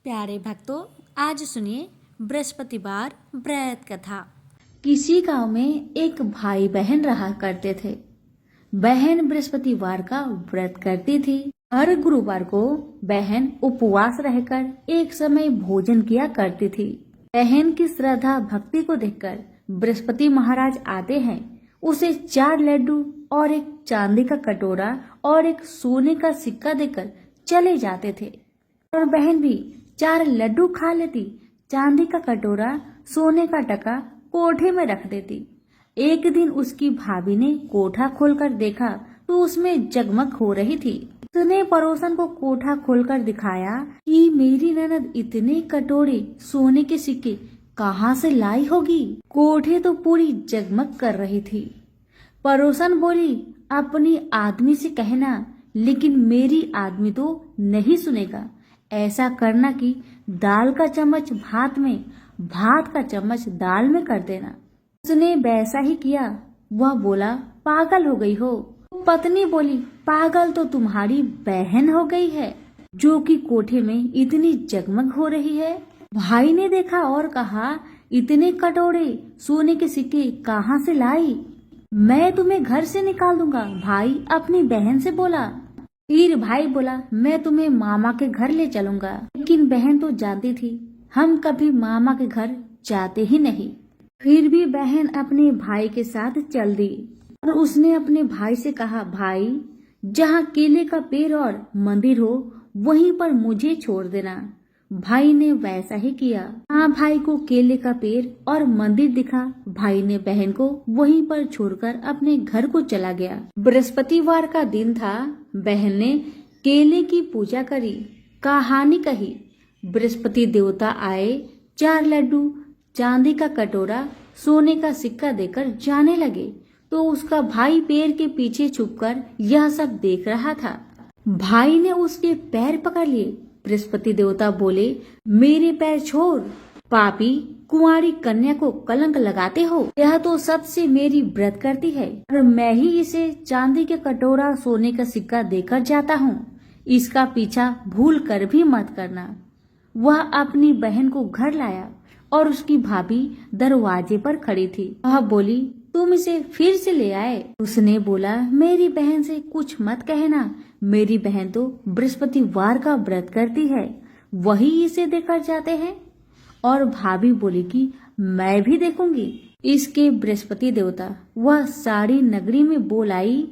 प्यारे भक्तों, आज सुनिए बृहस्पतिवार व्रत कथा। किसी गांव में एक भाई बहन रहा करते थे। बहन बृहस्पतिवार का व्रत करती थी। हर गुरुवार को बहन उपवास रहकर एक समय भोजन किया करती थी। बहन की श्रद्धा भक्ति को देखकर बृहस्पति महाराज आते हैं। उसे 4 लड्डू और एक चांदी का कटोरा और एक सोने का सिक्का देकर चले जाते थे। और बहन भी 4 लड्डू खा लेती, चांदी का कटोरा, सोने का टका कोठे में रख देती। एक दिन उसकी भाभी ने कोठा खोलकर देखा तो उसमें जगमग हो रही थी। उसने पड़ोसन को कोठा खोलकर दिखाया कि मेरी ननद इतने कटोरे सोने के सिक्के कहाँ से लाई होगी। कोठे तो पूरी जगमग कर रही थी। पड़ोसन बोली, अपनी आदमी से कहना, लेकिन मेरी आदमी तो नहीं सुनेगा। ऐसा करना कि दाल का चम्मच भात में, भात का चम्मच दाल में कर देना। उसने वैसा ही किया। वह बोला, पागल हो गई हो। पत्नी बोली, पागल तो तुम्हारी बहन हो गई है जो कि कोठे में इतनी जगमग हो रही है। भाई ने देखा और कहा, इतने कटोरे सोने के सिक्के कहाँ से लाई? मैं तुम्हें घर से निकाल दूंगा। भाई अपनी बहन से बोला। फिर भाई बोला, मैं तुम्हें मामा के घर ले चलूंगा। लेकिन बहन तो जानती थी हम कभी मामा के घर जाते ही नहीं। फिर भी बहन अपने भाई के साथ चल दी और उसने अपने भाई से कहा, भाई जहाँ केले का पेड़ और मंदिर हो वहीं पर मुझे छोड़ देना। भाई ने वैसा ही किया। हाँ, भाई को केले का पेड़ और मंदिर दिखा। भाई ने बहन को वहीं पर छोड़कर अपने घर को चला गया। बृहस्पतिवार का दिन था। बहन ने केले की पूजा करी, कहानी कही। बृहस्पति देवता आए, 4 लड्डू, चांदी का कटोरा, सोने का सिक्का देकर जाने लगे तो उसका भाई पेड़ के पीछे छुपकर यह सब देख रहा था। भाई ने उसके पैर पकड़ लिए। बृहस्पति देवता बोले, मेरे पैर छोड़, पापी, कुंवारी कन्या को कलंक लगाते हो। यह तो सबसे मेरी व्रत करती है और मैं ही इसे चांदी के कटोरा, सोने का सिक्का देकर जाता हूँ। इसका पीछा भूल कर भी मत करना। वह अपनी बहन को घर लाया और उसकी भाभी दरवाजे पर खड़ी थी। वह बोली, तुम इसे फिर से ले आए? उसने बोला, मेरी बहन से कुछ मत कहना। मेरी बहन तो बृहस्पतिवार का व्रत करती है, वही इसे देकर जाते हैं। और भाभी बोली कि मैं भी देखूंगी। इसके बृहस्पति देवता वह सारी नगरी में बोल आई,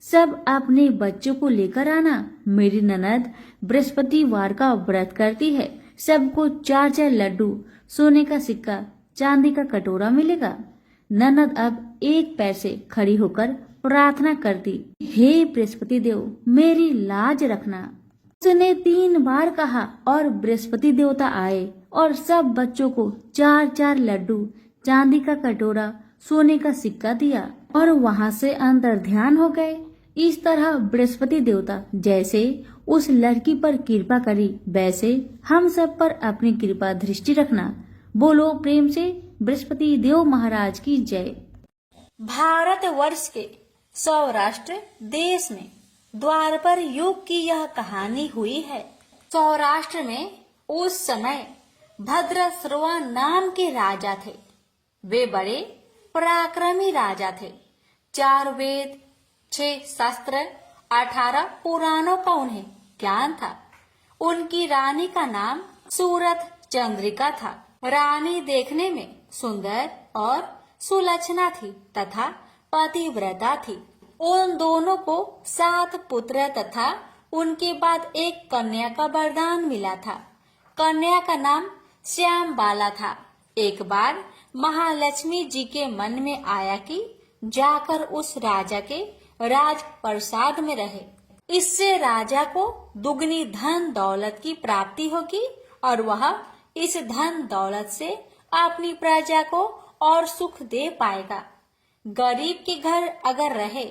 सब अपने बच्चों को लेकर आना। मेरी ननद बृहस्पतिवार का व्रत करती है। सबको 4-4 लड्डू, सोने का सिक्का, चांदी का कटोरा मिलेगा। ननद अब एक पैर से खड़ी होकर प्रार्थना करती, हे बृहस्पति देव, मेरी लाज रखना। उसने 3 बार कहा और बृहस्पति देवता आए और सब बच्चों को 4-4 लड्डू, चांदी का कटोरा, सोने का सिक्का दिया और वहां से अंतर ध्यान हो गए। इस तरह बृहस्पति देवता जैसे उस लड़की पर कृपा करी, वैसे हम सब पर अपनी कृपा दृष्टि रखना। बोलो प्रेम से बृहस्पति देव महाराज की जय। भारत वर्ष के सौराष्ट्र देश में द्वापर युग की यह कहानी हुई है। सौराष्ट्र में उस समय भद्रश्रवा नाम के राजा थे। वे बड़े पराक्रमी राजा थे। 4 वेद, 6 शास्त्र, 18 पुराणों का उन्हें ज्ञान था। उनकी रानी का नाम सूरत चंद्रिका था। रानी देखने में सुंदर और सुलक्षणा थी तथा पतिव्रता थी। उन दोनों को 7 पुत्र तथा उनके बाद एक कन्या का वरदान मिला था। कन्या का नाम श्याम बाला था। एक बार महालक्ष्मी जी के मन में आया कि जाकर उस राजा के राज प्रसाद में रहे। इससे राजा को दुगनी धन दौलत की प्राप्ति होगी और वह इस धन दौलत से अपनी प्रजा को और सुख दे पाएगा। गरीब के घर अगर रहे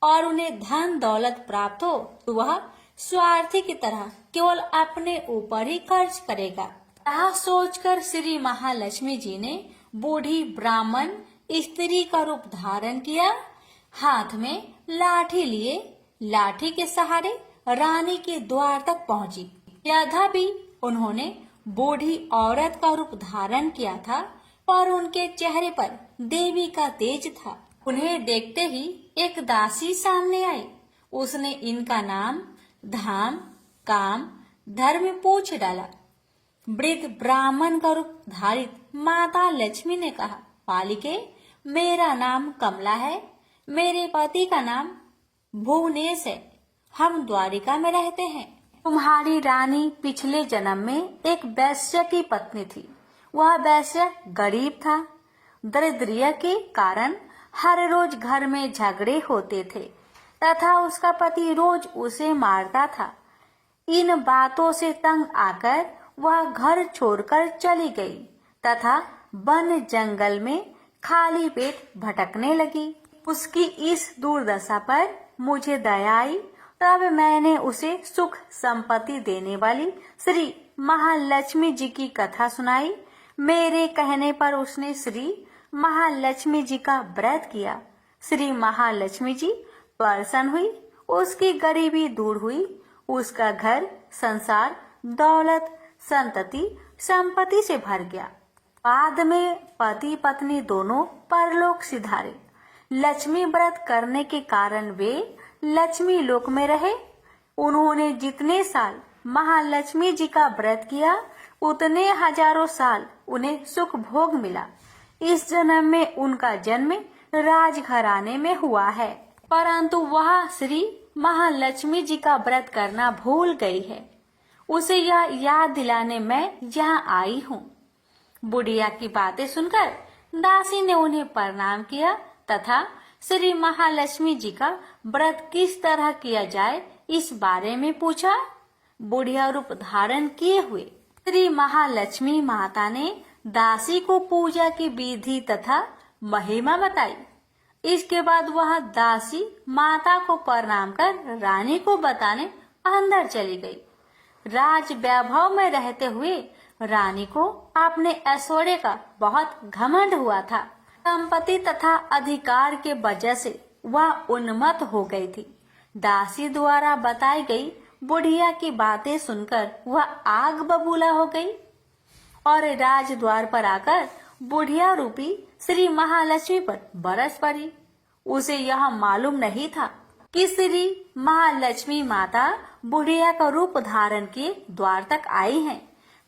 और उन्हें धन दौलत प्राप्त हो तो वह स्वार्थी की तरह केवल अपने ऊपर ही खर्च करेगा। यह सोचकर श्री महालक्ष्मी जी ने बूढ़ी ब्राह्मण स्त्री का रूप धारण किया। हाथ में लाठी लिए लाठी के सहारे रानी के द्वार तक पहुंची। यद्यपि उन्होंने बूढ़ी औरत का रूप धारण किया था, पर उनके चेहरे पर देवी का तेज था। उन्हें देखते ही एक दासी सामने आई। उसने इनका नाम, धाम, काम, धर्म पूछ डाला। वृद्ध ब्राह्मण का रूप धारित माता लक्ष्मी ने कहा, बालिके, मेरा नाम कमला है। मेरे पति का नाम भुवनेश है। हम द्वारिका में रहते हैं। तुम्हारी रानी पिछले जन्म में एक वैश्य की पत्नी थी। वह वैश्य गरीब था। दरिद्र के कारण हर रोज घर में झगड़े होते थे तथा उसका पति रोज उसे मारता था। इन बातों से तंग आकर वह घर छोड़कर चली गई तथा वन जंगल में खाली पेट भटकने लगी। उसकी इस दुर्दशा पर मुझे दया आई, तब मैंने उसे सुख संपत्ति देने वाली श्री महालक्ष्मी जी की कथा सुनाई। मेरे कहने पर उसने श्री महालक्ष्मी जी का व्रत किया। श्री महालक्ष्मी जी प्रसन्न हुई, उसकी गरीबी दूर हुई, उसका घर संसार दौलत संतति संपत्ति से भर गया। बाद में पति पत्नी दोनों परलोक सिधारे। लक्ष्मी व्रत करने के कारण वे लक्ष्मी लोक में रहे। उन्होंने जितने साल महालक्ष्मी जी का व्रत किया उतने हजारों साल उन्हें सुख भोग मिला। इस जन्म में उनका जन्म राजघराने में हुआ है, परंतु वह श्री महालक्ष्मी जी का व्रत करना भूल गई है। उसे यह याद दिलाने मैं यहाँ आई हूँ। बुढ़िया की बातें सुनकर दासी ने उन्हें प्रणाम किया तथा श्री महालक्ष्मी जी का व्रत किस तरह किया जाए इस बारे में पूछा। बुढ़िया रूप धारण किए हुए श्री महालक्ष्मी माता ने दासी को पूजा की विधि तथा महिमा बताई। इसके बाद वह दासी माता को प्रणाम कर रानी को बताने अंदर चली गई। राज वैभव में रहते हुए रानी को अपने ऐश्वर्य का बहुत घमंड हुआ था। संपत्ति तथा अधिकार के वजह से वह उन्मत्त हो गई थी। दासी द्वारा बताई गई बुढ़िया की बातें सुनकर वह आग बबूला हो गई और राजद्वार पर आकर बुढ़िया रूपी श्री महालक्ष्मी पर बरस पड़ी। उसे यह मालूम नहीं था कि श्री महालक्ष्मी माता बुढ़िया का रूप धारण किए द्वार तक आई हैं,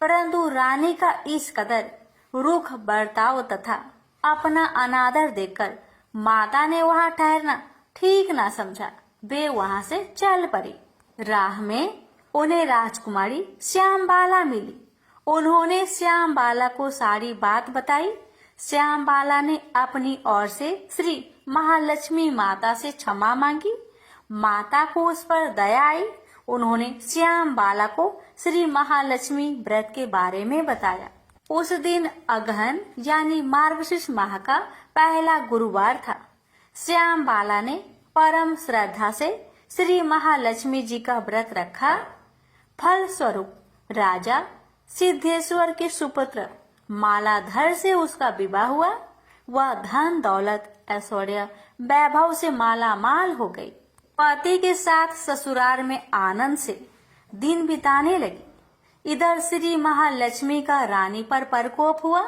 परंतु रानी का इस कदर रुख बर्ताव तथा अपना अनादर देखकर माता ने वहां ठहरना ठीक ना समझा। वे वहां से चल पड़ी। राह में उन्हें राजकुमारी श्यामबाला मिली। उन्होंने श्यामबाला को सारी बात बताई। श्यामबाला ने अपनी ओर से श्री महालक्ष्मी माता से क्षमा मांगी। माता को उस पर दया आई। उन्होंने श्यामबाला को श्री महालक्ष्मी व्रत के बारे में बताया। उस दिन अगहन यानी मार्गशीर्ष माह का पहला गुरुवार था। श्यामबाला ने परम श्रद्धा से श्री महालक्ष्मी जी का व्रत रखा। फल स्वरूप राजा सिद्धेश्वर के सुपुत्र मालाधर से उसका विवाह हुआ। वह धन दौलत ऐश्वर्य वैभव से माला माल हो गई। पति के साथ ससुराल में आनंद से दिन बिताने लगी। इधर श्री महालक्ष्मी का रानी पर प्रकोप हुआ।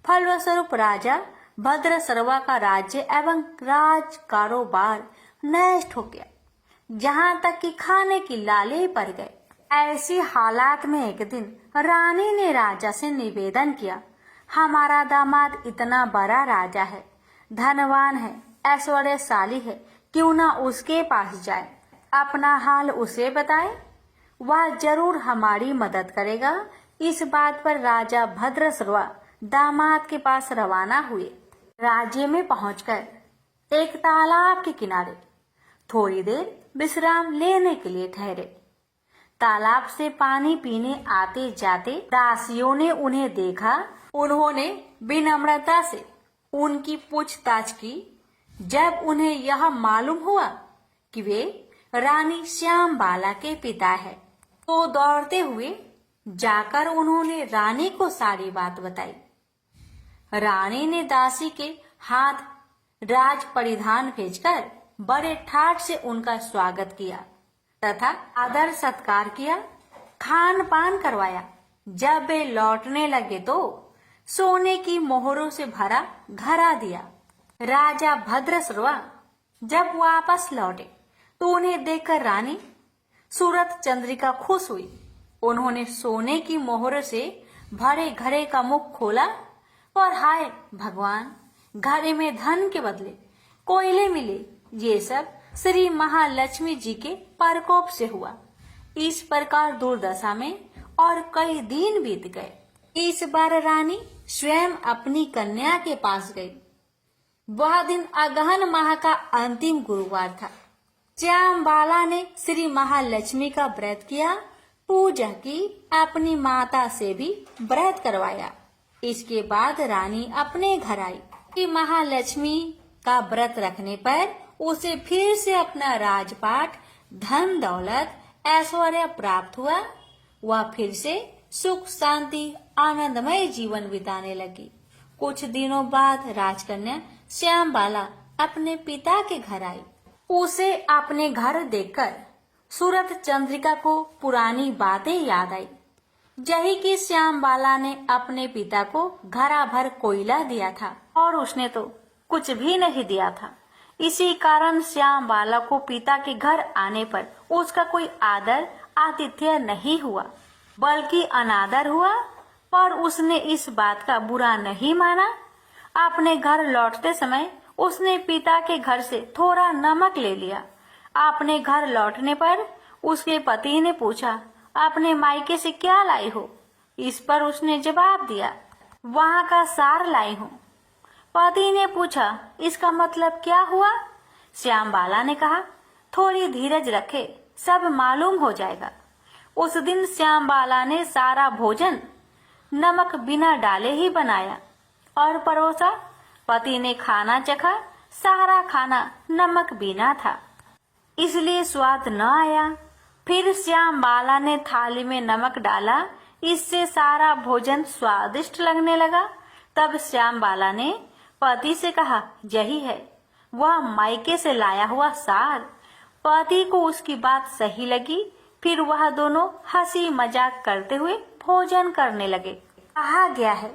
फलस्वरूप राजा भद्रसर्वा का राज्य एवं राज कारोबार नष्ट हो गया, जहाँ तक कि खाने की लाले पड़ गए। ऐसी हालात में एक दिन रानी ने राजा से निवेदन किया, हमारा दामाद इतना बड़ा राजा है, धनवान है, ऐश्वर्यशाली है, क्यों ना उसके पास जाए, अपना हाल उसे बताए, वह जरूर हमारी मदद करेगा। इस बात पर राजा भद्रसर्वा दामाद के पास रवाना हुए। राज्य में पहुंचकर एक तालाब के किनारे थोड़ी देर विश्राम लेने के लिए ठहरे। तालाब से पानी पीने आते जाते दासियों ने उन्हें देखा। उन्होंने विनम्रता से उनकी पूछताछ की। जब उन्हें यह मालूम हुआ कि वे रानी श्यामबाला के पिता है, तो दौड़ते हुए जाकर उन्होंने रानी को सारी बात बताई। रानी ने दासी के हाथ राज परिधान भेजकर बड़े ठाट से उनका स्वागत किया तथा आदर सत्कार किया, खान पान करवाया। जब वे लौटने लगे तो सोने की मोहरों से भरा घड़ा दिया। राजा भद्रश्रवा जब वापस लौटे तो उन्हें देखकर रानी सूरत चंद्रिका खुश हुई। उन्होंने सोने की मोहर से भरे घड़े का मुख खोला और हाय भगवान, घड़े में धन के बदले कोयले मिले। ये सब श्री महालक्ष्मी जी के प्रकोप से हुआ। इस प्रकार दुर्दशा में और कई दिन बीत गए। इस बार रानी स्वयं अपनी कन्या के पास गई। वह दिन अगहन माह का अंतिम गुरुवार था। श्यामबाला ने श्री महालक्ष्मी का व्रत किया, पूजा की, अपनी माता से भी व्रत करवाया। इसके बाद रानी अपने घर आई। श्री महालक्ष्मी का व्रत रखने पर उसे फिर से अपना राजपाट, धन दौलत, ऐश्वर्य प्राप्त हुआ। वह फिर से सुख शांति आनंदमय जीवन बिताने लगी। कुछ दिनों बाद राजकन्या श्यामबाला अपने पिता के घर आई। उसे अपने घर देखकर सूरत चंद्रिका को पुरानी बातें याद आई। यही कि श्यामबाला ने अपने पिता को घड़ा भर कोयला दिया था और उसने तो कुछ भी नहीं दिया था। इसी कारण श्यामबाला को पिता के घर आने पर उसका कोई आदर आतिथ्य नहीं हुआ, बल्कि अनादर हुआ। पर उसने इस बात का बुरा नहीं माना। अपने घर लौटते समय उसने पिता के घर से थोड़ा नमक ले लिया। अपने घर लौटने पर उसके पति ने पूछा, अपने मायके से क्या लाई हो? इस पर उसने जवाब दिया, वहाँ का सार लाई हूँ। पति ने पूछा, इसका मतलब क्या हुआ? श्यामबाला ने कहा, थोड़ी धीरज रखे, सब मालूम हो जाएगा। उस दिन श्यामबाला ने सारा भोजन नमक बिना डाले ही बनाया और परोसा। पति ने खाना चखा, सारा खाना नमक बिना था, इसलिए स्वाद न आया। फिर श्यामबाला ने थाली में नमक डाला, इससे सारा भोजन स्वादिष्ट लगने लगा। तब श्यामबाला ने पति से कहा, यही है वह मायके से लाया हुआ सार। पति को उसकी बात सही लगी। फिर वह दोनों हंसी मजाक करते हुए भोजन करने लगे। कहा गया है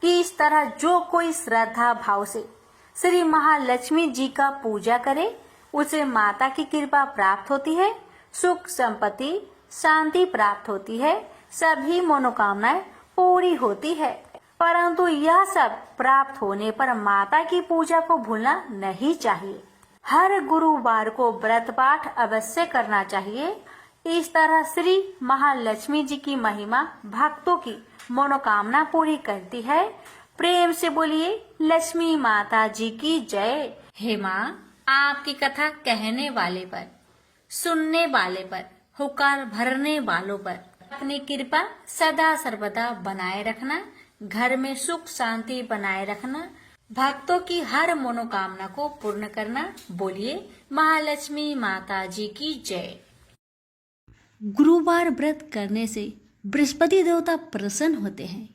कि इस तरह जो कोई श्रद्धा भाव से श्री महालक्ष्मी जी का पूजा करे, उसे माता की कृपा प्राप्त होती है, सुख संपत्ति शांति प्राप्त होती है, सभी मनोकामनाएं पूरी होती है। परंतु यह सब प्राप्त होने पर माता की पूजा को भूलना नहीं चाहिए। हर गुरुवार को व्रत पाठ अवश्य करना चाहिए। इस तरह श्री महालक्ष्मी जी की महिमा भक्तों की मनोकामना पूरी करती है। प्रेम से बोलिए लक्ष्मी माता जी की जय। हे माँ, आपकी कथा कहने वाले पर, सुनने वाले पर, हुकार भरने वालों पर अपनी कृपा सदा सर्वदा बनाए रखना, घर में सुख शांति बनाए रखना, भक्तों की हर मनोकामना को पूर्ण करना। बोलिए महालक्ष्मी माता जी की जय। गुरुवार व्रत करने से बृहस्पति देवता प्रसन्न होते हैं।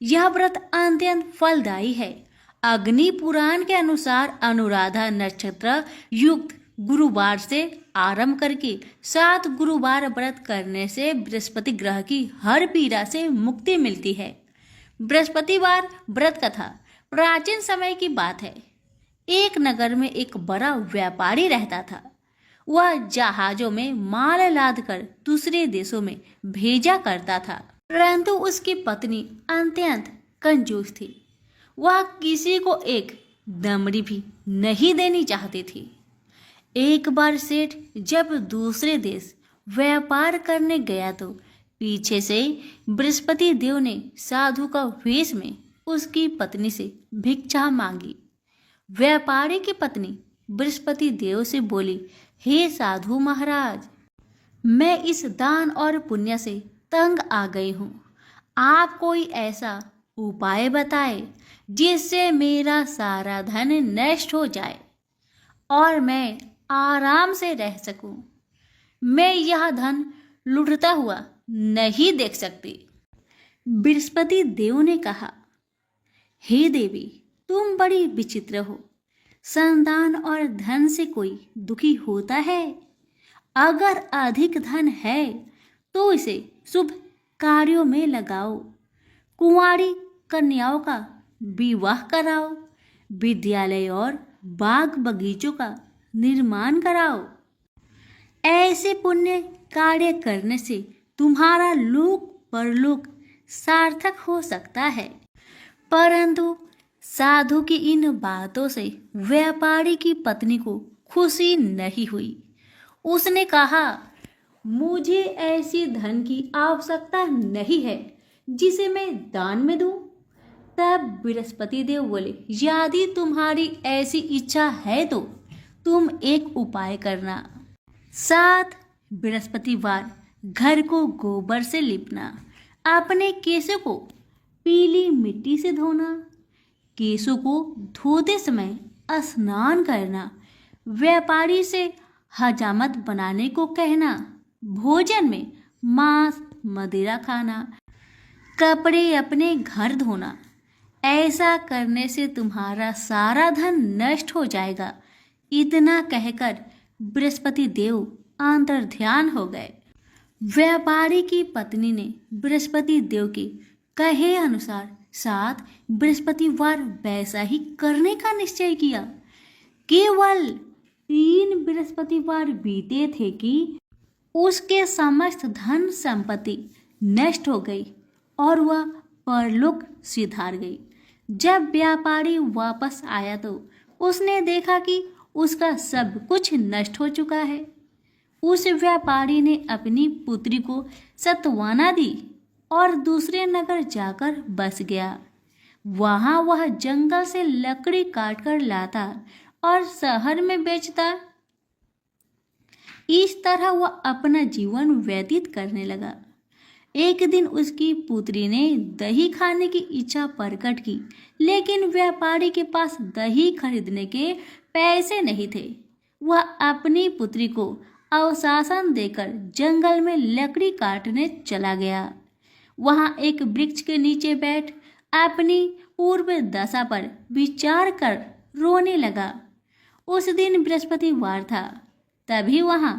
यह व्रत अत्यंत फलदायी है। अग्नि पुराण के अनुसार अनुराधा नक्षत्र युक्त गुरुवार से आरंभ करके 7 गुरुवार व्रत करने से बृहस्पति ग्रह की हर पीड़ा से मुक्ति मिलती है। बृहस्पतिवार व्रत कथा प्राचीन समय की बात है। एक नगर में एक बड़ा व्यापारी रहता था। वह जहाजों में माल लाद कर दूसरे देशों में भेजा करता था, परंतु उसकी पत्नी अत्यंत कंजूस थी। वह किसी को एक दमड़ी भी नहीं देनी चाहती थी। एक बार सेठ जब दूसरे देश व्यापार करने गया तो पीछे से बृहस्पति देव ने साधु का वेश में उसकी पत्नी से भिक्षा मांगी। व्यापारी की पत्नी बृहस्पति देव से बोली, हे साधु महाराज, मैं इस दान और पुण्य से तंग आ गई हूँ। आप कोई ऐसा उपाय बताए जिससे मेरा सारा धन नष्ट हो जाए और मैं आराम से रह सकूं। मैं यह धन लुटता हुआ नहीं देख सकती। बृहस्पति देव ने कहा, हे देवी, तुम बड़ी विचित्र हो। संतान और धन से कोई दुखी होता है? अगर अधिक धन है तो इसे शुभ कार्यों में लगाओ, कुंवारी कन्याओं का विवाह कराओ, विद्यालय और बाग बगीचों का निर्माण कराओ। ऐसे पुण्य कार्य करने से तुम्हारा लोक परलोक सार्थक हो सकता है। परंतु साधु की इन बातों से व्यापारी की पत्नी को खुशी नहीं हुई। उसने कहा, मुझे ऐसी धन की आवश्यकता नहीं है जिसे मैं दान में दूं। तब बृहस्पति देव बोले, यदि तुम्हारी ऐसी इच्छा है तो तुम एक उपाय करना। 7 बृहस्पतिवार घर को गोबर से लिपना, अपने केशों को पीली मिट्टी से धोना, केशों को धोते समय स्नान करना, व्यापारी से हजामत बनाने को कहना, भोजन में मांस मदिरा खाना, कपड़े अपने घर धोना। ऐसा करने से तुम्हारा सारा धन नष्ट हो जाएगा। इतना कहकर बृहस्पति देव अंतर्ध्यान हो गए। व्यापारी की पत्नी ने बृहस्पति देव के कहे अनुसार 7 बृहस्पतिवार वैसा ही करने का निश्चय किया। केवल 3 बृहस्पतिवार बीते थे कि उसके समस्त धन संपत्ति नष्ट हो गई और वह परलोक सिधार गई। जब व्यापारी वापस आया तो उसने देखा कि उसका सब कुछ नष्ट हो चुका है। उस व्यापारी ने अपनी पुत्री को सत्वाना दी और दूसरे नगर जाकर बस गया। वहां वह जंगल से लकड़ी काट कर लाता और शहर में बेचता। इस तरह वह अपना जीवन व्यतीत करने लगा। एक दिन उसकी पुत्री ने दही खाने की इच्छा प्रकट की, लेकिन व्यापारी के पास दही खरीदने के पैसे नहीं थे। वह अपनी पुत्री को अवशासन देकर जंगल में लकड़ी काटने चला गया। वहां एक वृक्ष के नीचे बैठ अपनी पूर्व दशा पर विचार कर रोने लगा। उस दिन बृहस्पतिवार था। तभी वहां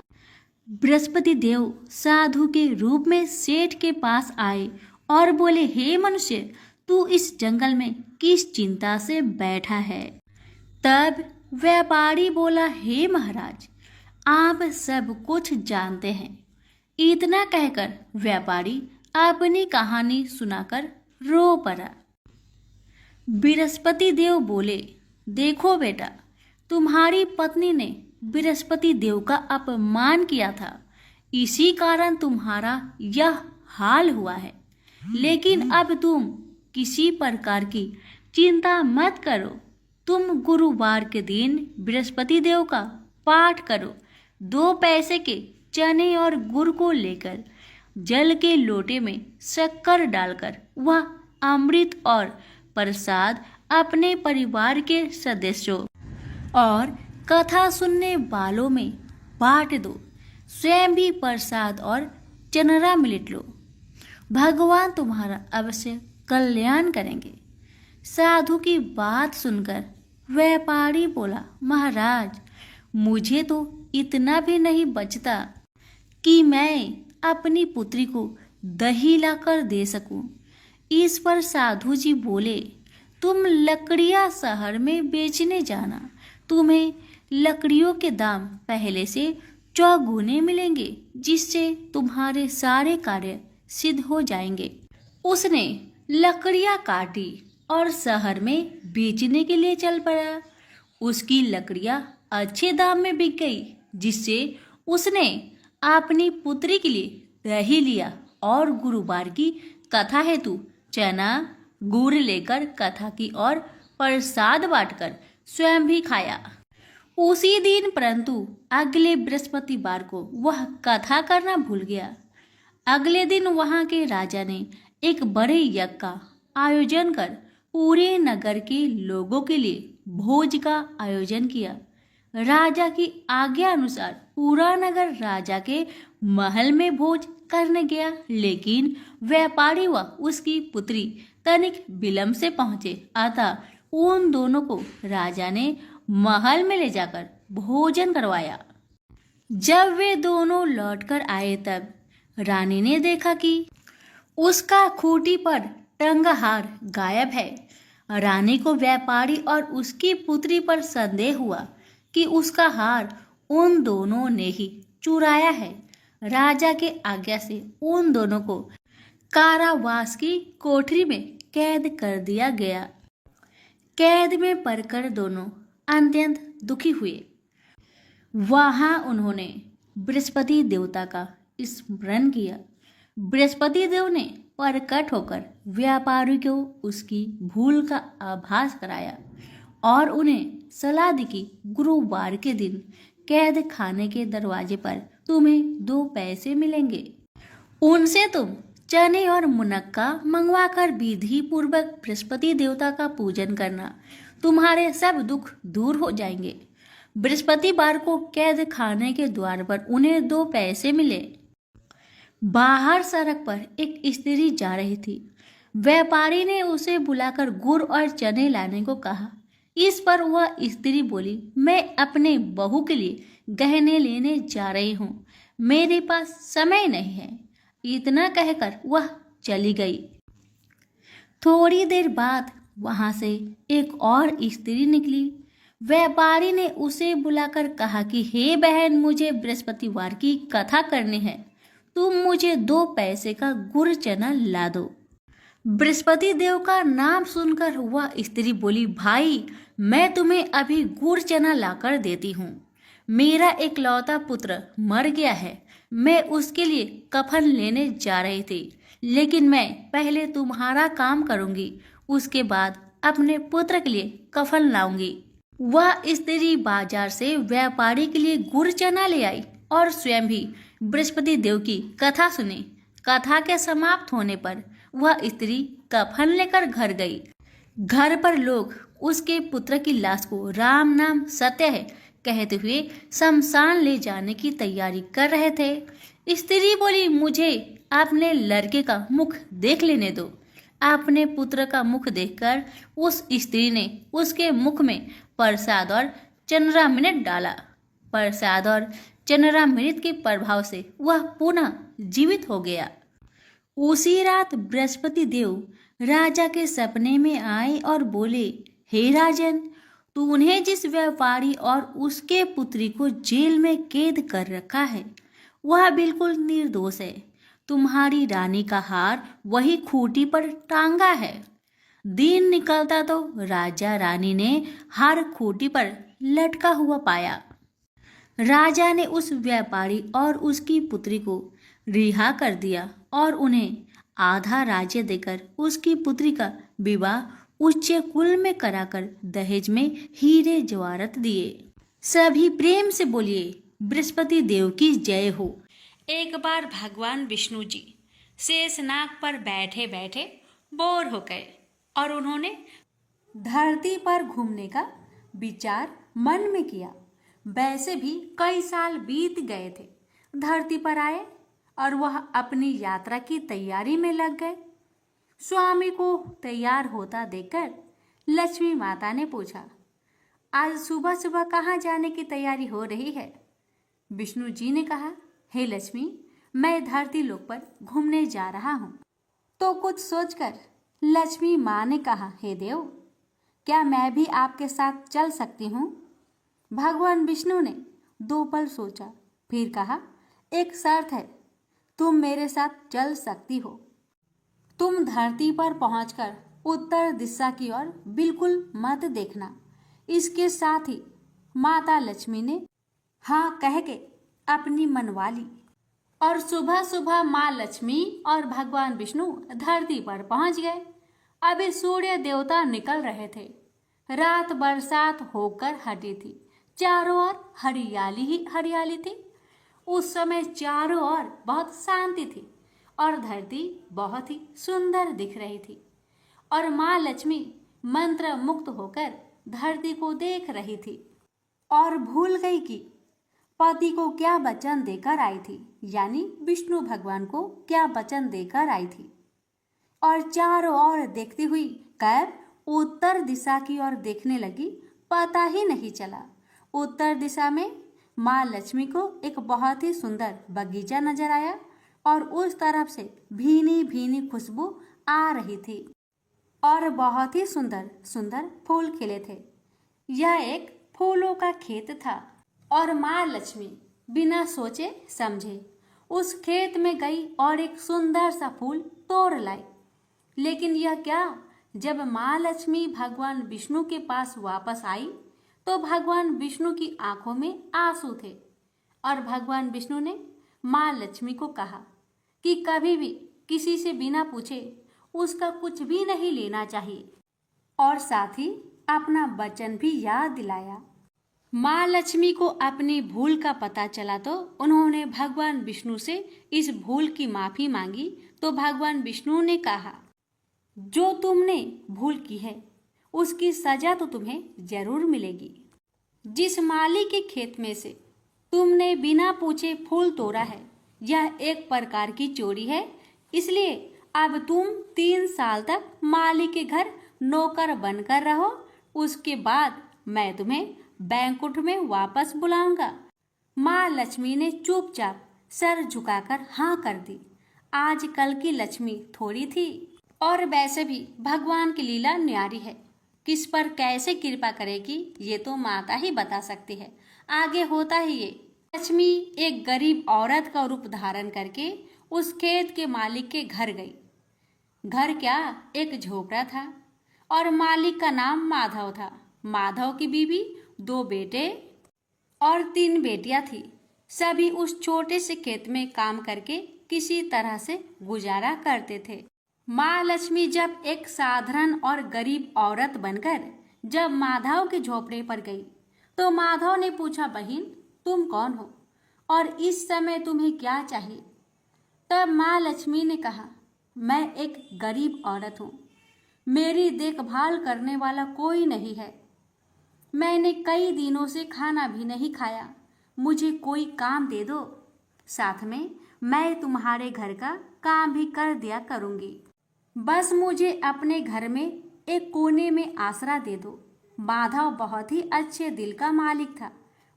बृहस्पति देव साधु के रूप में सेठ के पास आए और बोले, हे मनुष्य, तू इस जंगल में किस चिंता से बैठा है? तब व्यापारी बोला, हे महाराज, आप सब कुछ जानते हैं। इतना कहकर व्यापारी अपनी कहानी सुनाकर रो पड़ा। बृहस्पति देव बोले, देखो बेटा, तुम्हारी पत्नी ने बृहस्पति देव का अपमान किया था, इसी कारण तुम्हारा यह हाल हुआ है। लेकिन अब तुम किसी प्रकार की चिंता मत करो। तुम गुरुवार के दिन बृहस्पति देव का पाठ करो। 2 पैसे के चने और गुड़ को लेकर जल के लोटे में शक्कर डालकर वह अमृत और प्रसाद अपने परिवार के सदस्यों और कथा सुनने वालों में बांट दो। स्वयं भी प्रसाद और चनरा मिलट लो। भगवान तुम्हारा अवश्य कल्याण करेंगे। साधु की बात सुनकर व्यापारी बोला, महाराज, मुझे तो इतना भी नहीं बचता कि मैं अपनी पुत्री को दही लाकर दे सकूं। इस पर साधु जी बोले, तुम लकड़ियां शहर में बेचने जाना। तुम्हें लकड़ियों के दाम पहले से चौगुने मिलेंगे, जिससे तुम्हारे सारे कार्य सिद्ध हो जाएंगे। उसने लकड़ियां काटी और शहर में बेचने के लिए चल पड़ा। उसकी लकड़ियां अच्छे दाम में बिक गई, जिससे उसने अपनी पुत्री के लिए दही लिया और गुरुवार की कथा हेतु चना गुड़ लेकर कथा की और प्रसाद बांटकर स्वयं भी खाया। उसी दिन परंतु अगले बृहस्पतिवार को वह कथा करना भूल गया। अगले दिन वहां के राजा ने एक बड़े यज्ञ का आयोजन कर पूरे नगर के लोगों के लिए भोज का आयोजन किया। राजा की आज्ञा अनुसार पूरा नगर राजा के महल में भोज करने गया, लेकिन व्यापारी व उसकी पुत्री तनिक विलंब से पहुंचे। अतः उन दोनों को राजा ने महल में ले जाकर भोजन करवाया। जब वे दोनों लौटकर आए तब रानी ने देखा कि उसका खूंटी पर टंगा हार गायब है। रानी को व्यापारी और उसकी पुत्री पर संदेह हुआ कि उसका हार उन दोनों ने ही चुराया है। राजा के आज्ञा से उन दोनों को कारावास की कोठरी में कैद कर दिया गया। कैद में पड़कर दोनों अत्यंत दुखी हुए। वहां उन्होंने बृहस्पति देवता का स्मरण किया। बृहस्पति देव ने प्रकट होकर व्यापारी को उसकी भूल का आभास कराया और उन्हें सलाह दी कि गुरुवार के दिन कैद खाने के दरवाजे पर तुम्हें 2 पैसे मिलेंगे। उनसे तुम चने और मुनक्का मंगवाकर विधि पूर्वक बृहस्पति देवता का पूजन करना। तुम्हारे सब दुख दूर हो जाएंगे। बृहस्पतिवार को कैद खाने के द्वार पर उन्हें 2 पैसे मिले। बाहर सड़क पर एक स्त्री जा रही थी। व्यापारी ने उसे बुलाकर गुड़ और चने लाने को कहा। इस पर वह स्त्री बोली, मैं अपने बहू के लिए गहने लेने जा रही हूँ, मेरे पास समय नहीं है। इतना कहकर वह चली गई। थोड़ी देर बाद वहां से एक और स्त्री निकली। व्यापारी ने उसे बुलाकर कहा कि हे बहन, मुझे बृहस्पतिवार की कथा करनी है, तुम मुझे 2 पैसे का गुड़ चना ला दो। बृहस्पति देव का नाम सुनकर वह स्त्री बोली, भाई मैं तुम्हें अभी गुड़ चना लाकर देती हूँ। मेरा इकलौता पुत्र मर गया है, मैं उसके लिए कफन लेने जा रही थी, लेकिन मैं पहले तुम्हारा काम करूंगी, उसके बाद अपने पुत्र के लिए कफन लाऊंगी। वह स्त्री बाजार से व्यापारी के लिए गुड़ चना ले आई और स्वयं भी बृहस्पति देव की कथा सुनी। कथा के समाप्त होने पर वह स्त्री कफन लेकर घर गई। घर पर लोग उसके पुत्र की लाश को राम नाम सत्य है कहते हुए शमशान ले जाने की तैयारी कर रहे थे। स्त्री बोली, मुझे अपने लड़के का मुख देख लेने दो। अपने पुत्र का मुख देखकर उस स्त्री ने उसके मुख में प्रसाद और चंद्रामृत डाला। प्रसाद और चंद्रामृत के प्रभाव से वह पुनः जीवित हो गया। उसी रात बृहस्पति देव राजा के सपने में आए और बोले, हे राजन, तूने जिस व्यापारी और उसके पुत्री को जेल में कैद कर रखा है वह बिल्कुल निर्दोष है। तुम्हारी रानी का हार वही खूंटी पर टांगा है। दिन निकलता तो राजा रानी ने हार खूंटी पर लटका हुआ पाया। राजा ने उस व्यापारी और उसकी पुत्री को रिहा कर दिया और उन्हें आधा राज्य देकर उसकी पुत्री का विवाह उच्च कुल में कराकर दहेज में हीरे जवाहरात दिए। सभी प्रेम से बोलिए, बृहस्पति देव की जय हो। एक बार भगवान विष्णु जी शेषनाग पर बैठे बैठे बोर हो गए और उन्होंने धरती पर घूमने का विचार मन में किया। वैसे भी कई साल बीत गए थे। धरती पर आए और वह अपनी यात्रा की तैयारी में लग गए। स्वामी को तैयार होता देखकर लक्ष्मी माता ने पूछा, आज सुबह सुबह कहाँ जाने की तैयारी हो रही है? विष्णु जी ने कहा, हे लक्ष्मी, मैं धरती लोक पर घूमने जा रहा हूँ। तो कुछ सोचकर लक्ष्मी माँ ने कहा, हे देव, क्या मैं भी आपके साथ चल सकती हूँ? भगवान विष्णु ने 2 पल सोचा, फिर कहा, एक शर्त है, तुम मेरे साथ चल सकती हो। तुम धरती पर पहुंचकर उत्तर दिशा की ओर बिल्कुल मत देखना। इसके साथ ही माता लक्ष्मी ने हाँ कह के अपनी मनवा ली और सुबह सुबह माँ लक्ष्मी और भगवान विष्णु धरती पर पहुंच गए। अभी सूर्य देवता निकल रहे थे। रात बरसात होकर हटी थी। चारों ओर हरियाली ही हरियाली थी। उस समय चारों ओर बहुत शांति थी और धरती बहुत ही सुंदर दिख रही थी और माँ लक्ष्मी मंत्र मुक्त होकर धरती को देख रही थी और भूल गई कि पति को क्या वचन देकर आई थी, यानी विष्णु भगवान को क्या वचन देकर आई थी। और चारों ओर देखती हुई कब उत्तर दिशा की ओर देखने लगी, पता ही नहीं चला। उत्तर दिशा में माँ लक्ष्मी को एक बहुत ही सुंदर बगीचा नजर आया। और उस तरफ से भीनी भीनी खुशबू आ रही थी और बहुत ही सुंदर सुंदर फूल खिले थे। यह एक फूलों का खेत था और माँ लक्ष्मी बिना सोचे समझे उस खेत में गई और एक सुंदर सा फूल तोड़ लाई। लेकिन यह क्या, जब माँ लक्ष्मी भगवान विष्णु के पास वापस आई तो भगवान विष्णु की आंखों में आंसू थे और भगवान विष्णु ने माँ लक्ष्मी को कहा कि कभी भी किसी से बिना पूछे उसका कुछ भी नहीं लेना चाहिए और साथ ही अपना वचन भी याद दिलाया। माँ लक्ष्मी को अपनी भूल का पता चला तो उन्होंने भगवान विष्णु से इस भूल की माफी मांगी तो भगवान विष्णु ने कहा, जो तुमने भूल की है उसकी सजा तो तुम्हें जरूर मिलेगी। जिस माली के खेत में से तुमने बिना पूछे फूल तोड़ा है यह एक प्रकार की चोरी है, इसलिए अब तुम 3 साल तक माली के घर नौकर बनकर रहो। उसके बाद मैं तुम्हें बैंकुट में वापस बुलाऊंगा। माँ लक्ष्मी ने चुपचाप सर झुकाकर हाँ कर दी। आजकल की लक्ष्मी थोड़ी थी और वैसे भी भगवान की लीला न्यारी है, किस पर कैसे कृपा करेगी ये तो माता ही बता सकती है। आगे होता ही ये, लक्ष्मी एक गरीब औरत का रूप धारण करके उस खेत के मालिक के घर गई। घर क्या, एक झोपड़ा था और मालिक का नाम माधव था। माधव की बीवी 2 बेटे और 3 बेटियां थी। सभी उस छोटे से खेत में काम करके किसी तरह से गुजारा करते थे। माँ लक्ष्मी जब एक साधारण और गरीब औरत बनकर जब माधव के झोपड़े पर गई तो माधव ने पूछा, बहन तुम कौन हो और इस समय तुम्हें क्या चाहिए? तब माँ लक्ष्मी ने कहा, मैं एक गरीब औरत हूँ, मेरी देखभाल करने वाला कोई नहीं है, मैंने कई दिनों से खाना भी नहीं खाया, मुझे कोई काम दे दो, साथ में मैं तुम्हारे घर का काम भी कर दिया करूँगी, बस मुझे अपने घर में एक कोने में आसरा दे दो। माधव बहुत ही अच्छे दिल का मालिक था,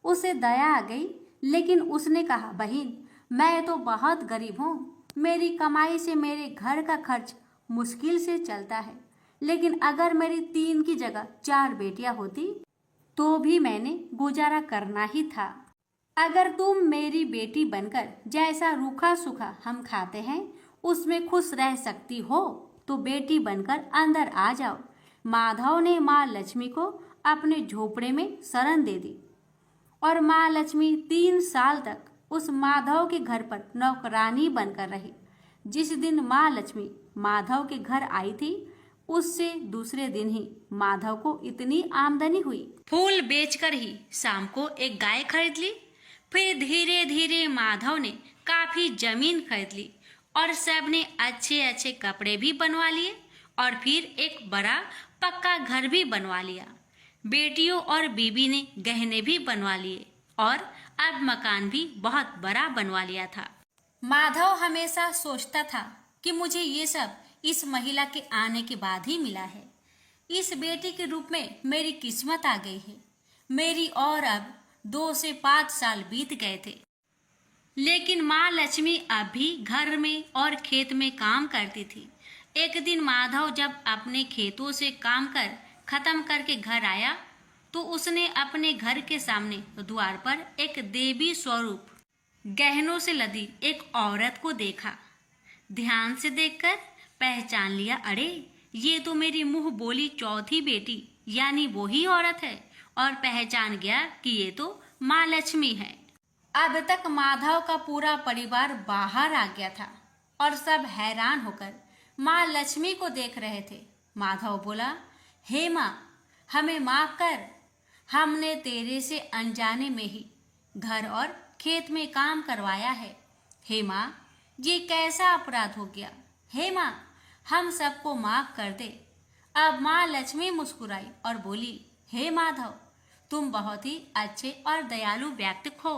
उसे दया आ गई, लेकिन उसने कहा, बहन मैं तो बहुत गरीब हूँ, मेरी कमाई से मेरे घर का खर्च मुश्किल से चलता है, लेकिन अगर मेरी 3 की जगह 4 बेटियां होती तो भी मैंने गुजारा करना ही था। अगर तुम मेरी बेटी बनकर जैसा रूखा सूखा हम खाते हैं उसमें खुश रह सकती हो तो बेटी बनकर अंदर आ जाओ। माधव ने माँ लक्ष्मी को अपने झोपड़े में शरण दे दी और माँ लक्ष्मी 3 साल तक उस माधव के घर पर नौकरानी बनकर रही। जिस दिन माँ लक्ष्मी माधव के घर आई थी उससे दूसरे दिन ही माधव को इतनी आमदनी हुई, फूल बेचकर ही शाम को एक गाय खरीद ली। फिर धीरे धीरे माधव ने काफी जमीन खरीद ली और सबने अच्छे अच्छे कपड़े भी बनवा लिए और फिर एक बड़ा पक्का घर भी बनवा लिया। बेटियों और बीबी ने गहने भी बनवा लिए और अब मकान भी बहुत बड़ा बनवा लिया था। माधव हमेशा सोचता था कि मुझे ये सब इस महिला के आने के बाद ही मिला है। इस बेटी के रूप में मेरी किस्मत आ गई है। मेरी और अब 2 से 5 साल बीत गए थे, लेकिन माँ लक्ष्मी अब भी घर में और खेत में काम करती थी। एक दिन माधव जब अपने खेतों से काम कर खत्म करके घर आया तो उसने अपने घर के सामने द्वार पर एक देवी स्वरूप गहनों से लदी एक औरत को देखा। ध्यान से देखकर पहचान लिया, अरे ये तो मेरी मुंह बोली चौथी बेटी यानी वही औरत है, और पहचान गया कि ये तो माँ लक्ष्मी है। अब तक माधव का पूरा परिवार बाहर आ गया था और सब हैरान होकर माँ लक्ष्मी को देख रहे थे। माधव बोला, हे माँ हमें माफ कर, हमने तेरे से अनजाने में ही घर और खेत में काम करवाया है। हे माँ ये कैसा अपराध हो गया, हे माँ हम सबको माफ कर दे। अब माँ लक्ष्मी मुस्कुराई और बोली, हे माधव तुम बहुत ही अच्छे और दयालु व्यक्ति हो,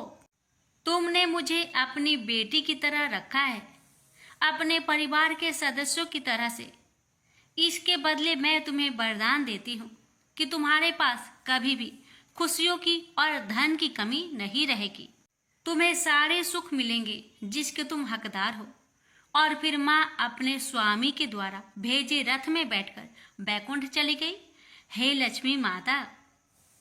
तुमने मुझे अपनी बेटी की तरह रखा है, अपने परिवार के सदस्यों की तरह से। इसके बदले मैं तुम्हें वरदान देती हूँ कि तुम्हारे पास कभी भी खुशियों की और धन की कमी नहीं रहेगी। तुम्हें सारे सुख मिलेंगे जिसके तुम हकदार हो। और फिर माँ अपने स्वामी के द्वारा भेजे रथ में बैठकर बैकुंठ चली गई। हे लक्ष्मी माता,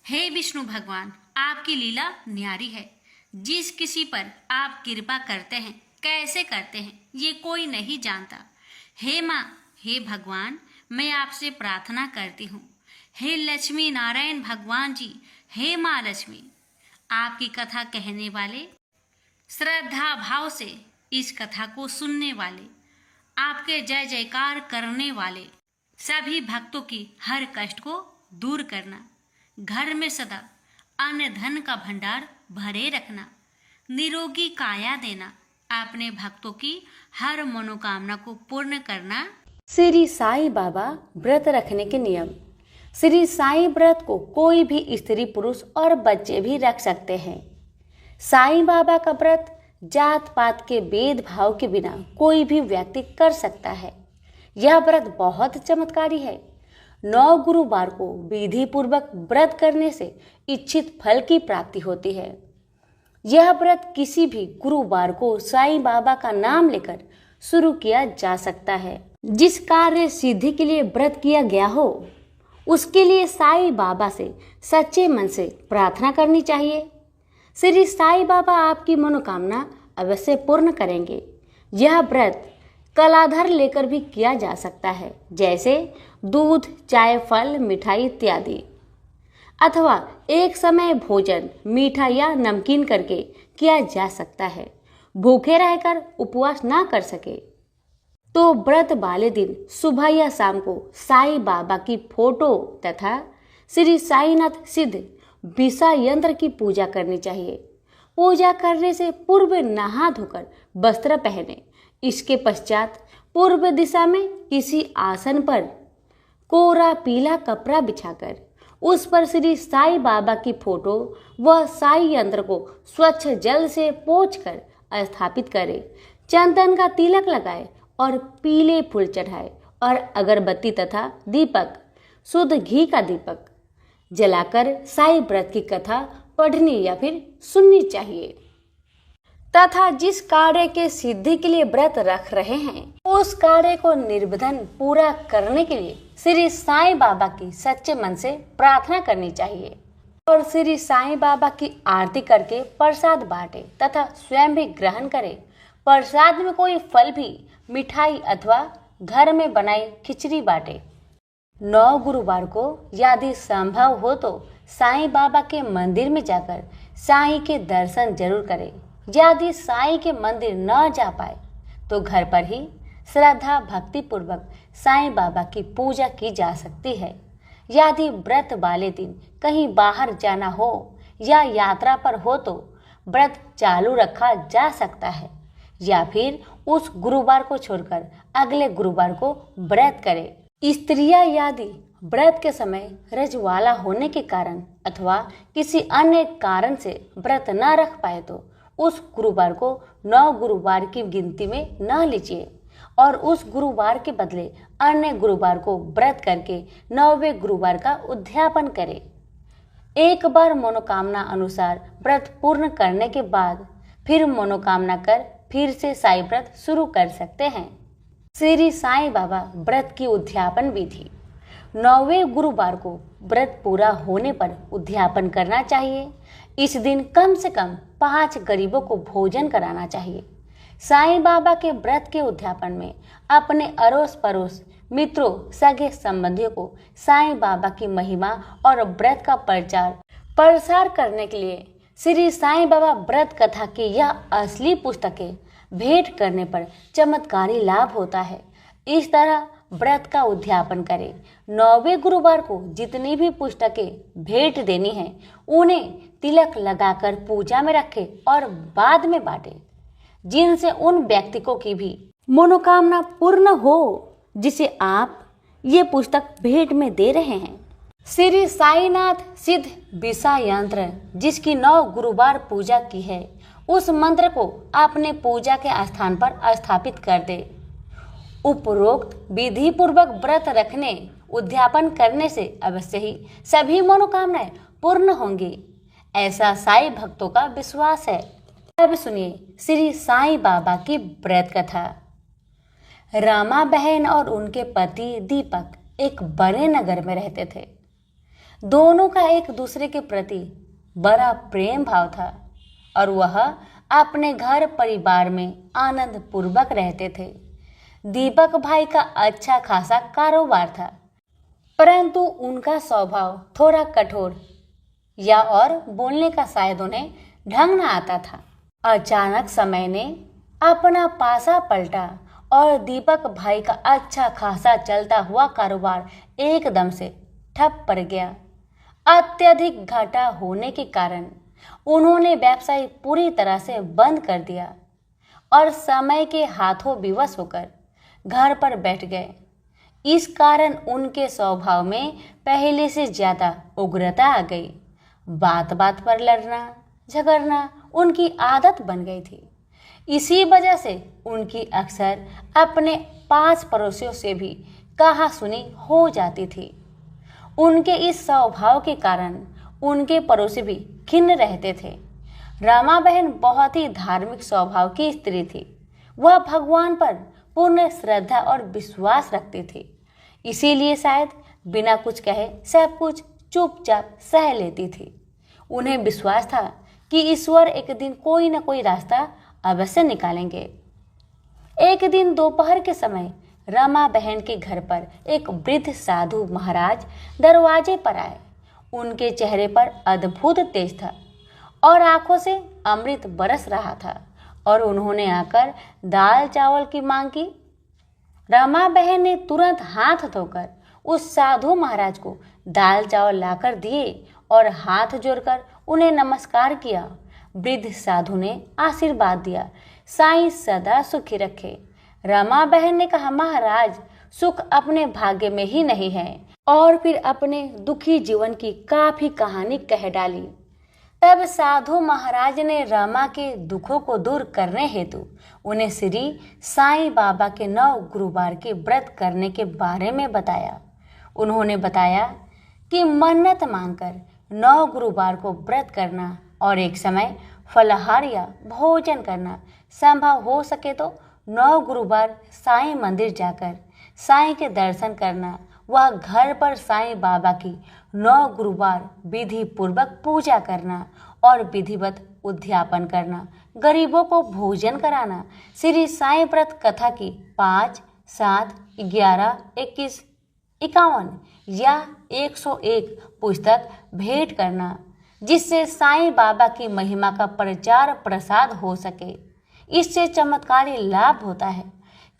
हे विष्णु भगवान, आपकी लीला न्यारी है। जिस किसी पर आप कृपा करते हैं, कैसे करते हैं, ये कोई नहीं जानता। हे माँ, हे भगवान, मैं आपसे प्रार्थना करती हूँ। हे लक्ष्मी नारायण भगवान जी, हे माँ लक्ष्मी, आपकी कथा कहने वाले, श्रद्धा भाव से इस कथा को सुनने वाले, आपके जय जयकार करने वाले सभी भक्तों की हर कष्ट को दूर करना, घर में सदा अन्न धन का भंडार भरे रखना, निरोगी काया देना, अपने भक्तों की हर मनोकामना को पूर्ण करना। श्री साईं बाबा व्रत रखने के नियम। श्री साईं व्रत को कोई भी स्त्री, पुरुष और बच्चे भी रख सकते हैं। साईं बाबा का व्रत जात पात के भेदभाव के बिना कोई भी व्यक्ति कर सकता है। यह व्रत बहुत चमत्कारी है। 9 गुरुवार को विधि पूर्वक व्रत करने से इच्छित फल की प्राप्ति होती है। यह व्रत किसी भी गुरुवार को साईं बाबा का नाम लेकर शुरू किया जा सकता है। जिस कार्य सिद्धि के लिए व्रत किया गया हो, उसके लिए साईं बाबा से सच्चे मन से प्रार्थना करनी चाहिए। श्री साईं बाबा आपकी मनोकामना अवश्य पूर्ण करेंगे। यह व्रत कलाधर लेकर भी किया जा सकता है, जैसे दूध, चाय, फल, मिठाई इत्यादि, अथवा एक समय भोजन मीठा या नमकीन करके किया जा सकता है। भूखे रहकर उपवास ना कर सके तो व्रत वाले दिन सुबह या शाम को साईं बाबा की फोटो तथा श्री साईनाथ सिद्ध बिसा यंत्र की पूजा करनी चाहिए। पूजा करने से पूर्व नहा धोकर वस्त्र पहने। इसके पश्चात पूर्व दिशा में किसी आसन पर कोरा पीला कपड़ा बिछाकर उस पर श्री साईं बाबा की फोटो व साईं यंत्र को स्वच्छ जल से पोंछकर स्थापित करे। चंदन का तिलक लगाए और पीले फूल चढ़ाए और अगरबत्ती तथा दीपक, शुद्ध घी का दीपक जलाकर साईं व्रत की कथा पढ़नी या फिर सुननी चाहिए। तथा जिस कार्य के सिद्धि के लिए व्रत रख रहे हैं, उस कार्य को निर्विघ्न पूरा करने के लिए श्री साईं बाबा की सच्चे मन से प्रार्थना करनी चाहिए और श्री साईं बाबा की आरती करके प्रसाद बांटे तथा स्वयं भी ग्रहण करे। प्रसाद में कोई फल भी, मिठाई अथवा घर में बनाई खिचड़ी बांटे। 9 गुरुवार को यदि संभव हो तो साईं बाबा के मंदिर में जाकर साईं के दर्शन जरूर करें। यदि साईं के मंदिर न जा पाए तो घर पर ही श्रद्धा भक्ति पूर्वक साईं बाबा की पूजा की जा सकती है। यदि व्रत वाले दिन कहीं बाहर जाना हो या यात्रा पर हो तो व्रत चालू रखा जा सकता है या फिर उस गुरुवार को छोड़कर अगले गुरुवार को व्रत करें। स्त्रियां यदि व्रत के समय रजवाला होने के कारण अथवा किसी अन्य कारण से व्रत न रख पाए तो उस गुरुवार को 9 गुरुवार की गिनती में न लीजिए और उस गुरुवार के बदले अन्य गुरुवार को व्रत करके 9वें गुरुवार का उद्यापन करें। एक बार मनोकामना अनुसार व्रत पूर्ण करने के बाद फिर मनोकामना कर फिर से साईं व्रत शुरू कर सकते हैं। श्री साईं बाबा व्रत की उद्यापन विधि। 9वें गुरुवार को व्रत पूरा होने पर उद्यापन करना चाहिए। इस दिन कम से कम 5 गरीबों को भोजन कराना चाहिए। साईं बाबा के व्रत के उद्यापन में अपने अड़ोस पड़ोस, मित्रों, सगे संबंधियों को साईं बाबा की महिमा और व्रत का प्रसार करने के लिए श्री साईं बाबा व्रत कथा की यह असली पुस्तकें भेंट करने पर चमत्कारी लाभ होता है। इस तरह व्रत का उद्यापन करें। 9वें गुरुवार को जितनी भी पुस्तकें भेंट देनी है उन्हें तिलक लगाकर पूजा में रखें और बाद में बांटें, जिनसे उन व्यक्तियों की भी मनोकामना पूर्ण हो जिसे आप ये पुस्तक भेंट में दे रहे हैं। श्री साईनाथ सिद्ध बिसा यंत्र जिसकी 9 गुरुवार पूजा की है, उस मंत्र को अपने पूजा के स्थान पर स्थापित कर दे। उपरोक्त विधि पूर्वक व्रत रखने उद्यापन करने से अवश्य ही सभी मनोकामनाएं पूर्ण होंगी, ऐसा साईं भक्तों का विश्वास है। अब सुनिए श्री साईं बाबा की व्रत कथा। रमा बहन और उनके पति दीपक एक बड़े नगर में रहते थे। दोनों का एक दूसरे के प्रति बड़ा प्रेम भाव था और वह अपने घर परिवार में आनंद पूर्वक रहते थे। दीपक भाई का अच्छा खासा कारोबार था, परंतु उनका स्वभाव थोड़ा कठोर या और बोलने का शायद उन्हें ढंग न आता था। अचानक समय ने अपना पासा पलटा और दीपक भाई का अच्छा खासा चलता हुआ कारोबार एकदम से ठप पड़ गया। अत्यधिक घाटा होने के कारण उन्होंने व्यवसाय पूरी तरह से बंद कर दिया और समय के हाथों विवश होकर घर पर बैठ गए। इस कारण उनके स्वभाव में पहले से ज्यादा उग्रता आ गई। बात बात पर लड़ना झगड़ना उनकी आदत बन गई थी। इसी वजह से उनकी अक्सर अपने पास पड़ोसियों से भी कहा सुनी हो जाती थी। उनके इस स्वभाव के कारण उनके पड़ोसी भी खिन्न रहते थे। रमा बहन बहुत ही धार्मिक स्वभाव की स्त्री थी। वह भगवान पर पूर्ण श्रद्धा और विश्वास रखती थी, इसीलिए शायद बिना कुछ कहे सब कुछ चुपचाप सह लेती थी। उन्हें विश्वास था कि ईश्वर एक दिन कोई न कोई रास्ता अवश्य निकालेंगे। एक दिन दोपहर के समय रमा बहन के घर पर एक वृद्ध साधु महाराज दरवाजे पर आए। उनके चेहरे पर अद्भुत तेज था और आंखों से अमृत बरस रहा था और उन्होंने आकर दाल चावल की मांग की। रमा बहन ने तुरंत हाथ धोकर उस साधु महाराज को दाल चावल लाकर दिए और हाथ जोड़कर उन्हें नमस्कार किया। वृद्ध साधु ने आशीर्वाद दिया, साईं सदा सुखी रखे। रमा बहन ने कहा, महाराज सुख अपने भाग्य में ही नहीं है, और फिर अपने दुखी जीवन की काफी कहानी कह डाली। तब साधु महाराज ने रमा के दुखों को दूर करने हेतु उन्हें श्री साईं बाबा के 9 गुरुवार के व्रत करने के बारे में बताया। उन्होंने बताया कि मन्नत मांगकर 9 गुरुवार को व्रत करना और एक समय फलाहार या भोजन करना, संभव हो सके तो 9 गुरुवार साईं मंदिर जाकर साईं के दर्शन करना, वह घर पर साईं बाबा की 9 गुरुवार विधि पूर्वक पूजा करना और विधिवत उद्यापन करना, गरीबों को भोजन कराना, श्री साईं व्रत कथा की 5, 7, 11, 21, 51 या 101 पुस्तक भेंट करना, जिससे साईं बाबा की महिमा का प्रचार प्रसार हो सके। इससे चमत्कारी लाभ होता है।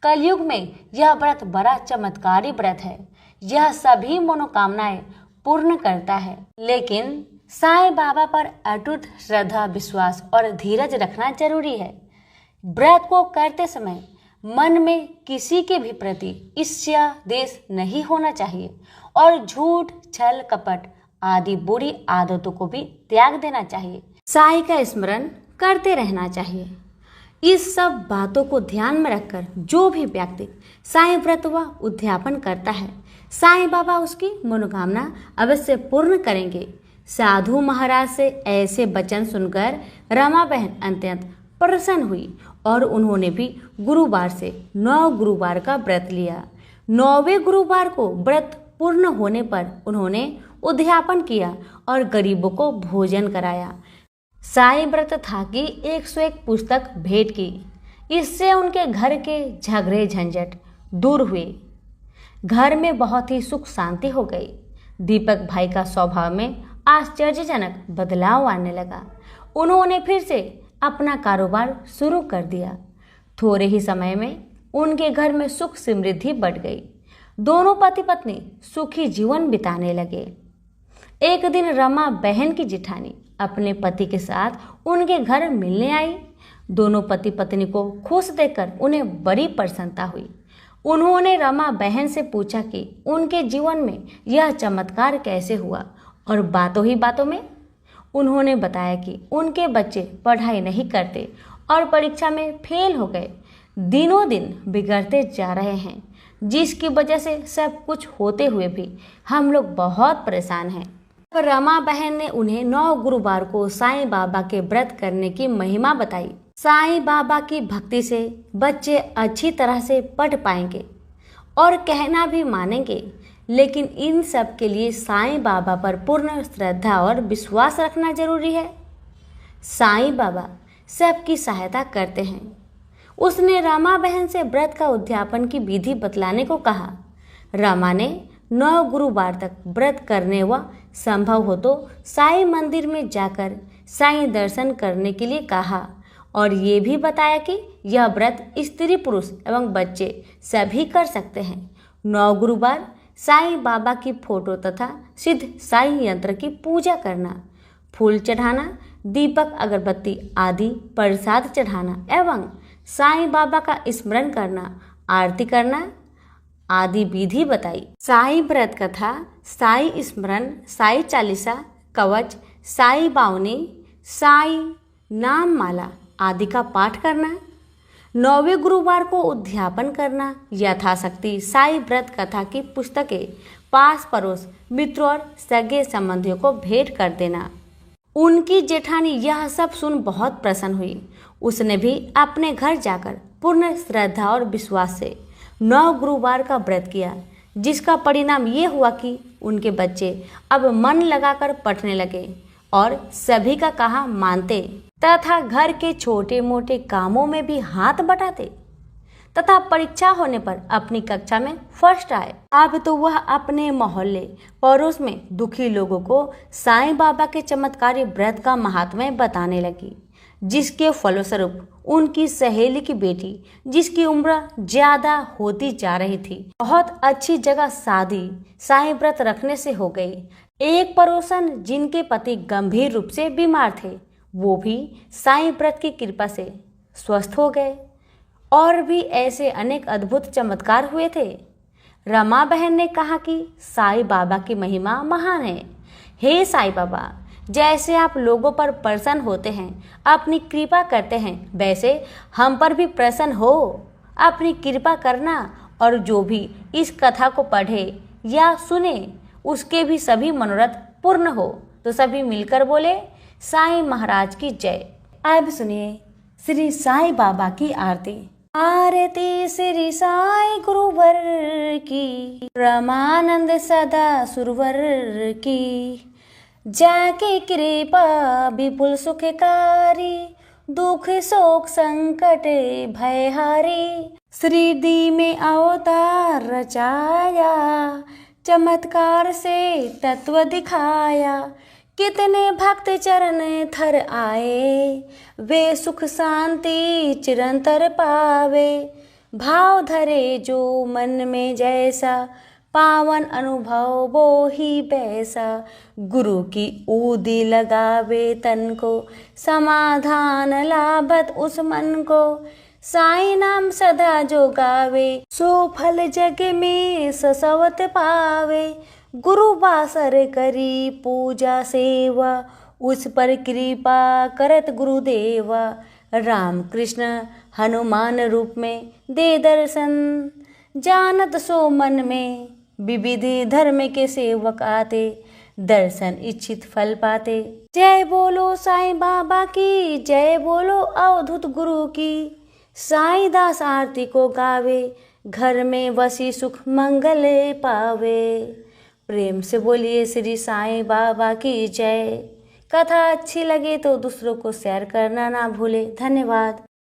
कलयुग में यह व्रत बड़ा चमत्कारी व्रत है। यह सभी मनोकामनाएं पूर्ण करता है, लेकिन साईं बाबा पर अटूट श्रद्धा, विश्वास और धीरज रखना जरूरी है। व्रत को करते समय मन में किसी के भी प्रति ईर्ष्या द्वेष नहीं होना चाहिए और झूठ, छल, कपट आदि बुरी आदतों को भी त्याग देना चाहिए। साईं का स्मरण करते रहना चाहिए। इस सब बातों को ध्यान में रखकर जो भी व्यक्ति साईं व्रत व उद्यापन करता है, साईं बाबा उसकी मनोकामना अवश्य पूर्ण करेंगे। साधु महाराज से ऐसे वचन सुनकर रमा बहन अत्यंत प्रसन्न हुई और उन्होंने भी गुरुवार से 9 गुरुवार का व्रत लिया। 9वें गुरुवार को व्रत पूर्ण होने पर उन्होंने उद्यापन किया और गरीबों को भोजन कराया। साईं व्रत था कि 101 पुस्तक भेंट की। इससे उनके घर के झगड़े झंझट दूर हुए। घर में बहुत ही सुख शांति हो गई। दीपक भाई का स्वभाव में आश्चर्यजनक बदलाव आने लगा। उन्होंने फिर से अपना कारोबार शुरू कर दिया। थोड़े ही समय में उनके घर में सुख समृद्धि बढ़ गई। दोनों पति पत्नी सुखी जीवन बिताने लगे। एक दिन रमा बहन की जिठानी अपने पति के साथ उनके घर मिलने आई। दोनों पति पत्नी को खुश देखकर उन्हें बड़ी प्रसन्नता हुई। उन्होंने रमा बहन से पूछा कि उनके जीवन में यह चमत्कार कैसे हुआ, और बातों ही बातों में उन्होंने बताया कि उनके बच्चे पढ़ाई नहीं करते और परीक्षा में फेल हो गए, दिनों दिन बिगड़ते जा रहे हैं, जिसकी वजह से सब कुछ होते हुए भी हम लोग बहुत परेशान हैं। रमा बहन ने उन्हें 9 गुरुवार को साईं बाबा के व्रत करने की महिमा बताई। साईं बाबा की भक्ति से बच्चे अच्छी तरह से पढ़ पाएंगे और कहना भी मानेंगे, लेकिन इन सब के लिए साईं बाबा पर पूर्ण श्रद्धा और विश्वास रखना जरूरी है। साईं बाबा सबकी सहायता करते हैं। उसने रमा बहन से व्रत का उद्यापन की विधि बतलाने को कहा। रमा ने 9 गुरुवार तक व्रत करने व संभव हो तो साईं मंदिर में जाकर साईं दर्शन करने के लिए कहा और ये भी बताया कि यह व्रत स्त्री पुरुष एवं बच्चे सभी कर सकते हैं। 9 गुरुवार साईं बाबा की फोटो तथा सिद्ध साईं यंत्र की पूजा करना, फूल चढ़ाना, दीपक अगरबत्ती आदि प्रसाद चढ़ाना एवं साईं बाबा का स्मरण करना, आरती करना आदि विधि बताई। साईं व्रत कथा, साईं स्मरण, साईं चालीसा, कवच, साईं बावनी, साईं नाम माला आदि का पाठ करना, 9वें गुरुवार को उद्यापन करना, यथाशक्ति साईं व्रत कथा की पुस्तकें पास पड़ोस मित्रों और सगे संबंधियों को भेंट कर देना। उनकी जेठानी यह सब सुन बहुत प्रसन्न हुई। उसने भी अपने घर जाकर पूर्ण श्रद्धा और विश्वास से 9 गुरुवार का व्रत किया, जिसका परिणाम ये हुआ कि उनके बच्चे अब मन लगाकर पढ़ने लगे और सभी का कहा मानते तथा घर के छोटे मोटे कामों में भी हाथ बटाते तथा परीक्षा होने पर अपनी कक्षा में फर्स्ट आए। अब तो वह अपने मोहल्ले पड़ोस में दुखी लोगों को साईं बाबा के चमत्कारी व्रत का महात्म्य बताने लगी, जिसके फलस्वरूप उनकी सहेली की बेटी, जिसकी उम्र ज्यादा होती जा रही थी, बहुत अच्छी जगह शादी साईं व्रत रखने से हो गई। एक पड़ोसन जिनके पति गंभीर रूप से बीमार थे, वो भी साईं व्रत की कृपा से स्वस्थ हो गए और भी ऐसे अनेक अद्भुत चमत्कार हुए थे। रमा बहन ने कहा कि साईं बाबा की महिमा महान है। हे साईं बाबा, जैसे आप लोगों पर प्रसन्न होते हैं, अपनी कृपा करते हैं, वैसे हम पर भी प्रसन्न हो, अपनी कृपा करना और जो भी इस कथा को पढ़े या सुने उसके भी सभी मनोरथ पूर्ण हो। तो सभी मिलकर बोले साईं महाराज की जय। अब सुनिए श्री साईं बाबा की आरती। आरती श्री साईं गुरुवर की, रमानंद सदा सुरवर की, जाके कृपा विपुल सुखकारी, दुख शोक संकट भयहारी, श्रीदी में अवतार रचाया, चमत्कार से तत्व दिखाया, कितने भक्त चरण थर आए, वे सुख शांति चिरंतर पावे, भाव धरे जो मन में जैसा, पावन अनुभव वो ही बैसा, गुरु की ऊदी लगावे तन को, समाधान लाभत उस मन को, साईं नाम सदा जो गावे, सो फल जग में ससवत पावे, गुरु बासर करी पूजा सेवा, उस पर कृपा करत गुरुदेवा, राम कृष्ण हनुमान रूप में दे दर्शन, जानत सो मन में विविध धर्म के सेवक आते, दर्शन इच्छित फल पाते। जय बोलो साईं बाबा की, जय बोलो अवधूत गुरु की, साईं दास आरती को गावे, घर में वसी सुख मंगल पावे। प्रेम से बोलिए श्री साईं बाबा की जय। कथा अच्छी लगे तो दूसरों को शेयर करना ना भूले। धन्यवाद।